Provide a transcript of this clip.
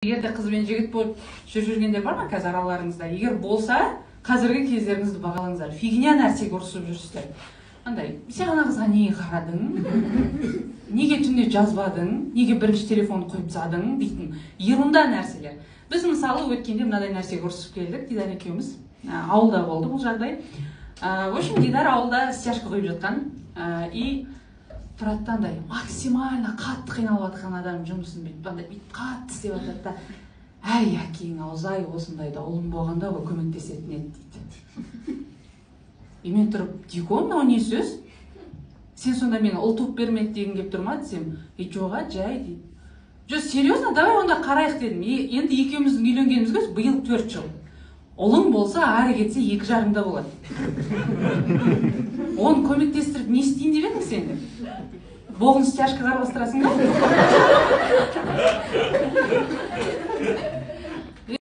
Егер де қыз бен жігіт болып жүргендер бар ма қазір араларыңызда? Егер болса, қазіргі кездеріңізді бағалаңыздар. Фигня нәрсеге ұрысып жүрсіздер. Андай, сен ана қызға неге қарадың? Неге түнде жазбадың? Неге бірінші телефон қойып тастадың? Дейтін ерунда нәрселер. Біз мысалы өткенде мынадай нәрсеге ұрысып келдік, Дидар екеуміз. Ауылда болды бұл жағдай. В общем, Дидар ауылда стяжка қойып жатқан. И тұрады андай максимально қатты қиналып жатқан адам жұмысын бүйтіп қатты істеп жатады да, әй әкең аузай осындайда ұлым болғанда ғой көмектесетін еді дейді. И мен тұрып, дико, мынау не сөз? Сен сонда мені ұл туып бермеді деген келіп тұр ма десем, жоға жай дейді. Жоқ, серьезно, давай онда қарайық дедім. Енді екеуміздің үйленгенімізге биыл 4 жыл. Ұлың болса, ары кетсе 2 жарымда болады. Оны көмектестіріп не істейін деп едің сен? Боғын стяжкаға араластырасың ба?